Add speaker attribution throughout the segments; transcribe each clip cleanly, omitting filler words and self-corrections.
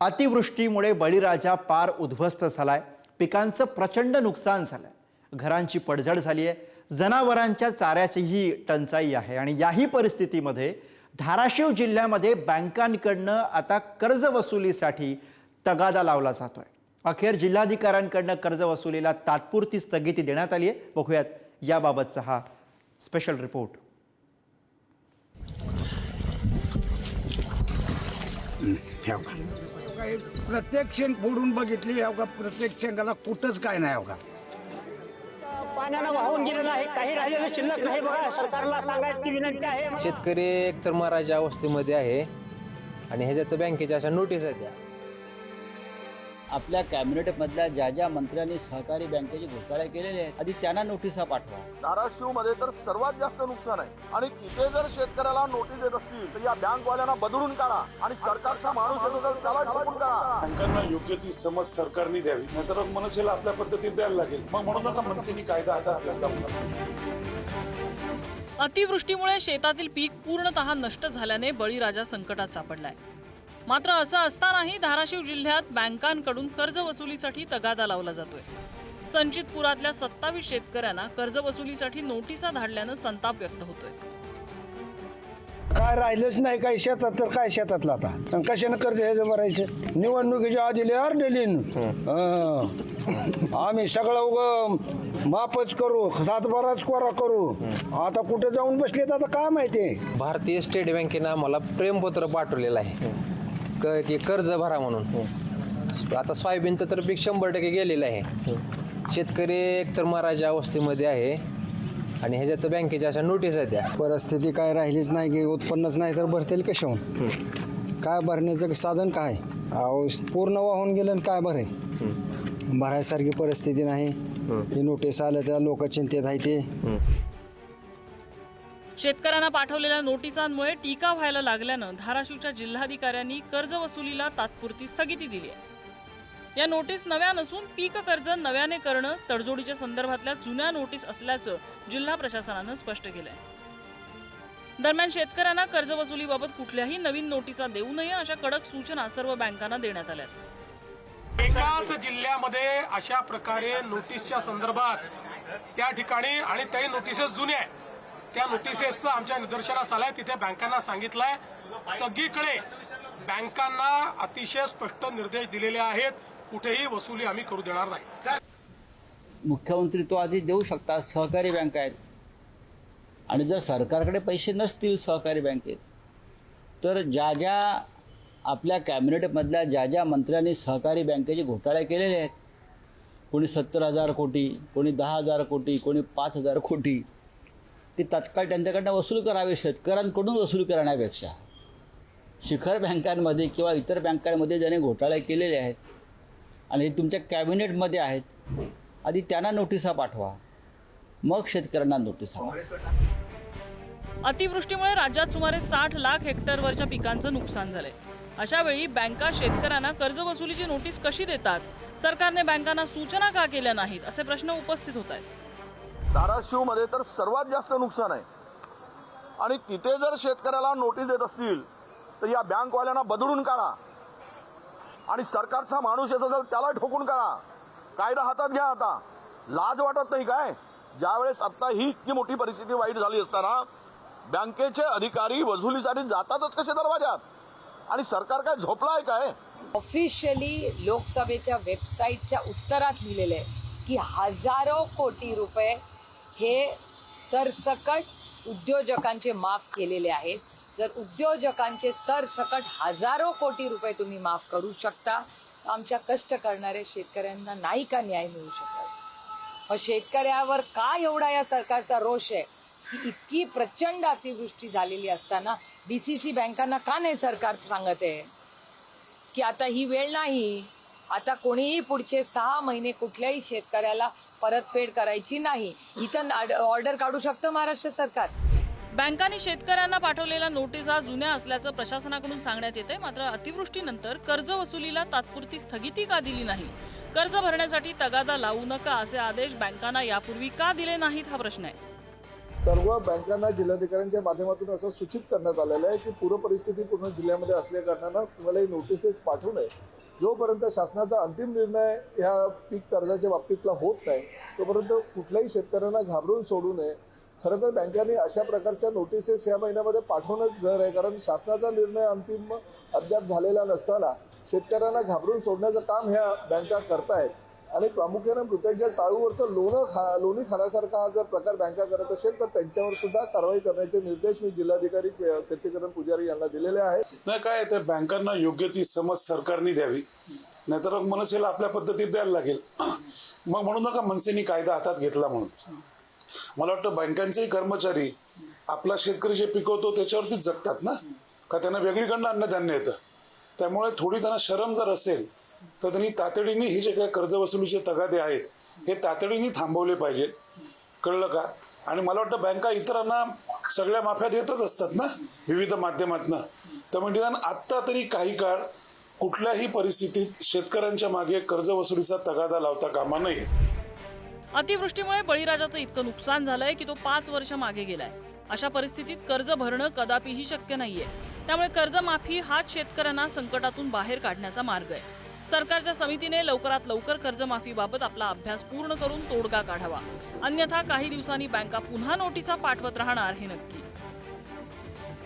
Speaker 1: अतिवृष्टीमुळे बळीराजा पार उद्ध्वस्त झालाय। पिकांचं प्रचंड नुकसान झालंय। घरांची पडझड झाली आहे। जनावरांच्या चाऱ्याचीही टंचाई आहे आणि याही परिस्थितीमध्ये धाराशिव जिल्ह्यामध्ये बँकांकडनं आता कर्ज वसुलीसाठी तगादा लावला जातोय। अखेर जिल्हाधिकाऱ्यांकडनं कर्ज वसुलीला तात्पुरती स्थगिती देण्यात आली आहे। बघूयात याबाबतचा हा स्पेशल रिपोर्ट।
Speaker 2: प्रत्येक शेंग फोडून बघितली प्रत्येक शेंगाला कुठंच काय नाही का
Speaker 3: पाण्यानं वाहून गेलेलं आहे। काही राहिलेलं शिल्लक नाही बघा। सरकारला सांगायची विनंती आहे।
Speaker 4: शेतकरी एकतर मराठा अवस्थेमध्ये आहे आणि ह्याच्यात बँकेच्या अशा नोटीस आहेत।
Speaker 5: आपल्या कॅबिनेटमधल्या ज्या मंत्र्यांनी सहकारी बँकेचे घोटाळे केलेले आहेत आधी त्यांना नोटिसा पाठवा।
Speaker 6: धाराशिव मध्ये तर सर्वात जास्त नुकसान आहे आणि तिथे जर शेतकऱ्याला नोटीस देत असतील तर या बँकवाल्यांना बदलून काढा आणि सरकारचा माणूस येतो तर त्याला ठोकून काढा।
Speaker 7: बँकांना योग्य ती समज सरकारने द्यावी, नाहीतर मनसेला आपल्या पद्धतीत द्यायला लागेल। मग म्हणून नका मनसेने कायदा हातात घेतला।
Speaker 8: अतिवृष्टीमुळे शेतातील पीक पूर्णतः नष्ट झाल्याने बळीराजा संकटात सापडलाय। मात्र असं असतानाही धाराशिव जिल्ह्यात बँकांकडून कर्ज वसुलीसाठी तगादा लावला जातोय। संचितपुरातल्या 27 शेतकऱ्यांना कर्ज वसुलीसाठी नोटिसा धाडल्यानं संताप व्यक्त होतोय।
Speaker 2: काय राहिलंच नाही काय शेतात तर काय शेतातला आता आणि कशाने कर्ज हे भरायचं। निवडणुकीच्या आधी डेली आम्ही सगळं उग माफच करू, सातबाराच कोरा करू। आता कुठे जाऊन बसलेत आता काय माहिती।
Speaker 4: भारतीय स्टेट बँकेनं आम्हाला प्रेमपत्र पाठवलेलं आहे की कर्ज भरा म्हणून। आता सोयाबीनचं तर पीक 100% गेलेलं आहे। शेतकरी एकतर मराठा अवस्थेमध्ये आहे आणि ह्याच्यात बँकेच्या अशा नोटीस आहेत।
Speaker 2: परिस्थिती काय राहिलीच नाही की उत्पन्नच नाही तर भरतील कशाहून। काय भरण्याचं साधन काय पूर्ण वाहून गेलं आणि काय भरे भरायसारखी परिस्थिती नाही। ही नोटीस आलं त्या लोक चिंतेत आहे ते।
Speaker 8: शेतकऱ्यांना पाठवलेल्या नोटिसांमुळे टीका व्हायला लागल्यानं धाराशिवच्या जिल्हाधिकाऱ्यांनी कर्ज वसुलीला तात्पुरती स्थगिती दिली आहे। या नोटीस नव्या नसून पीक कर्ज नव्याने करणं तडजोडीच्या संदर्भातल्या जुन्या नोटीस असल्याचं जिल्हा प्रशासनानं स्पष्ट केलंय। दरम्यान शेतकऱ्यांना कर्ज वसुलीबाबत कुठल्याही नवीन नोटिसा देऊ नये अशा कडक सूचना सर्व बँकांना देण्यात आल्या।
Speaker 9: एकाच जिल्ह्यामध्ये अशा प्रकारे नोटीसच्या संदर्भात त्या ठिकाणी आणि त्या नोटिसेस जुन्या आहेत, त्या नोटिसेसचं आमच्या निदर्शनास आलंय। तिथे बँकांना सांगितलंय, सगळीकडे बँकांना अतिशय स्पष्ट निर्देश दिलेले आहेत, कुठेही वसुली आम्ही करू देणार नाही।
Speaker 5: मुख्यमंत्री तो आधी देऊ शकतात, सहकारी बँक आहेत आणि जर सरकारकडे पैसे नसतील सहकारी बँकेत तर ज्या आपल्या कॅबिनेटमधल्या ज्या मंत्र्यांनी सहकारी बँकेचे घोटाळे केलेले आहेत, कोणी 70,000 कोटी, कोणी 10,000 कोटी, कोणी 5,000 कोटी, ते तत्काळ त्यांच्याकडनं वसूल करावे। शेतकऱ्यांकडून वसूल करण्यापेक्षा शिखर बँकांमध्ये किंवा इतर बँकांमध्ये ज्याने घोटाळे केलेले आहेत आणि हे तुमच्या कॅबिनेटमध्ये आहेत, आधी त्यांना नोटिसा पाठवा, मग शेतकऱ्यांना नोटिसा।
Speaker 8: अतिवृष्टीमुळे राज्यात सुमारे 60 लाख हेक्टरवरच्या पिकांचं नुकसान झालंय। अशा वेळी बँका शेतकऱ्यांना कर्ज वसुलीची नोटीस कशी देतात? सरकारने बँकांना सूचना का केल्या नाहीत असे प्रश्न उपस्थित होत आहेत।
Speaker 6: धाराशिव मध्ये तर सर्वात जास्त नुकसान आहे आणि तिथे जर शेतकऱ्याला नोटीस देत असतील तर या बँकवाल्यांना बदलून काढा आणि सरकारचा माणूस येतो तर त्याला ठोकून काढा। कायदा हातात घ्या। आता लाज वाटत नाही काय? ज्यावेळेस आता ही इतकी मोठी परिस्थिती वाईट झाली असताना बँकेचे अधिकारी वसुलीसाठी जातातच कसे दरवाजात आणि सरकार काय झोपलाय काय?
Speaker 10: ऑफिशियली लोकसभेच्या वेबसाईटच्या उत्तरात लिहिलेले आहे की हजारो कोटी रुपये हे सरसकट उद्योजकांचे माफ केलेले आहेत। जर उद्योजकांचे सरसकट हजारो कोटी रुपये तुम्ही माफ करू शकता तर आमच्या कष्ट करणाऱ्या शेतकऱ्यांना नाही का न्याय मिळू शकत? शेतकऱ्यावर का एवढा या सरकारचा रोष आहे की इतकी प्रचंड अतिवृष्टी झालेली असताना DCC बँकांना का नाही सरकार सांगत आहे की आता ही वेळ नाही, आता कोणीही पुढचे 6 महिने कुठल्याही शेतकऱ्याला परतफेड करायची नाही, इथं ऑर्डर काढू शकतं महाराष्ट्र सरकार।
Speaker 8: बँकांनी शेतकऱ्यांना पाठवलेल्या नोटिसा जुन्या असल्याचं प्रशासनाकडून सांगण्यात येते। मात्र अतिवृष्टीनंतर कर्ज वसुलीला तात्पुरती स्थगिती का दिली नाही? कर्ज भरण्यासाठी तगादा लावू नका असे आदेश बँकांना यापूर्वी का दिले नाहीत हा प्रश्न आहे।
Speaker 6: सर्व बँकांना जिल्हाधिकाऱ्यांच्या माध्यमातून असं सूचित करण्यात आलेलं आहे की पूर परिस्थिती पूर्ण जिल्ह्यामध्ये असल्या कारणानं कुणालाही नोटिसेस पाठवू नये. जोपर्यंत शासनाचा अंतिम निर्णय ह्या पीक कर्जाच्या बाबतीतला होत नाही तोपर्यंत कुठल्याही शेतकऱ्यांना घाबरून सोडू नये. खरं तर बँकांनी अशा प्रकारच्या नोटिसेस या महिन्यामध्ये पाठवणंच गरज आहे, कारण शासनाचा निर्णय अंतिम अद्याप झालेला नसताना शेतकऱ्यांना घाबरून सोडण्याचं काम ह्या बँका करतायत. आणि प्रामुख्याने मृतांच्या टाळूवरचं लोणी खाण्यासारखा हा जर प्रकार बँका करत असेल तर त्यांच्यावर सुद्धा कारवाई करण्याचे निर्देश मी जिल्हाधिकारी कीर्तिकरण पुजारी यांना दिलेले आहेत.
Speaker 7: नाही काय तर बँकांना योग्य ती समज सरकारने द्यावी, नाहीतर मनसेला आपल्या पद्धतीत द्यायला लागेल. मग म्हणू नका मनसेनी कायदा हातात घेतला म्हणून. मला वाटतं बँकांचेही कर्मचारी आपला शेतकरी जे पिकवतो त्याच्यावरतीच जगतात ना, का त्यांना वेगळीकडनं अन्नधान्य येतं. त्यामुळे थोडी त्यांना शरम जर असेल तर त्यांनी तातडीने हे जे काही कर्जवसुलीचे तगादे आहेत हे तातडीने थांबवले पाहिजेत. कळलं का? आणि मला वाटतं बँका इतरांना सगळ्या माफ्या देतच असतात ना विविध माध्यमातनं. त्यामुळे निदान आत्ता तरी काही काळ कुठल्याही परिस्थितीत शेतकऱ्यांच्या मागे कर्जवसुलीचा तगादा लावता कामा नये.
Speaker 8: अतिवृष्टीमुळे बळीराजाचं इतकं नुकसान झालंय की तो 5 वर्ष मागे गेलाय. अशा परिस्थितीत कर्ज भरणं कदापिही शक्य नाहीये. त्यामुळे कर्जमाफी हाच शेतकऱ्यांना संकटातून बाहेर काढण्याचा मार्ग आहे. सरकारच्या समितीने लवकरात लवकर कर्जमाफीबाबत आपला अभ्यास पूर्ण करून तोडगा काढावा, अन्यथा काही दिवसांनी बँका पुन्हा नोटिसा पाठवत राहणार हे नक्की.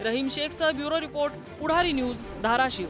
Speaker 8: रहीम शेखसह ब्युरो रिपोर्ट, पुढारी न्यूज, धाराशिव.